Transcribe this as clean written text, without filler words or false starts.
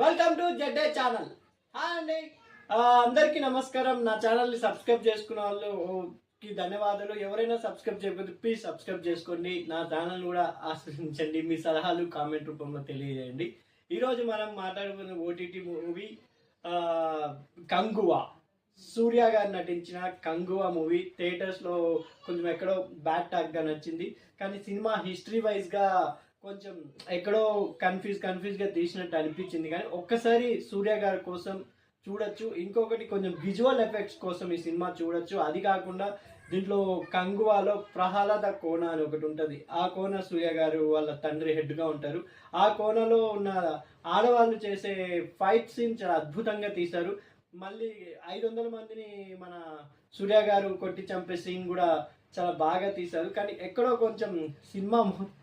Welcome to జెడ్డే channel. Hi అండి. అందరికీ నమస్కారం. నా ఛానల్ని సబ్స్క్రైబ్ చేసుకున్న వాళ్ళకి ధన్యవాదాలు. ఎవరైనా సబ్స్క్రైబ్ చేయకపోతే ప్లీజ్ సబ్స్క్రైబ్ చేసుకోండి. నా ఛానల్ కూడా ఆశ్రయించండి. మీ సలహాలు కామెంట్ రూపంలో తెలియజేయండి. ఈరోజు మనం మాట్లాడుకున్న ఓటీటీ మూవీ కంగువా. సూర్య గారు నటించిన కంగువా మూవీ థియేటర్స్లో కొంచెం ఎక్కడో బ్యాడ్ టాక్గా నచ్చింది. కానీ సినిమా హిస్టరీ వైజ్గా కొంచెం ఎక్కడో కన్ఫ్యూజ్గా తీసినట్టు అనిపించింది. కానీ ఒక్కసారి సూర్య గారి కోసం చూడొచ్చు. ఇంకొకటి కొంచెం విజువల్ ఎఫెక్ట్స్ కోసం ఈ సినిమా చూడొచ్చు. అది కాకుండా దీంట్లో కంగువాలో ప్రహ్లాద కోన అని ఒకటి ఉంటుంది. ఆ కోన సూర్య గారు వాళ్ళ తండ్రి హెడ్గా ఉంటారు. ఆ కోనలో ఉన్న ఆడవాళ్ళు చేసే ఫైట్ సీన్ చాలా అద్భుతంగా తీశారు. మళ్ళీ 500 మందిని మన సూర్య గారు కొట్టి చంపే సీన్ కూడా చాలా బాగా తీశారు. కానీ ఎక్కడో కొంచెం సినిమా మొత్తం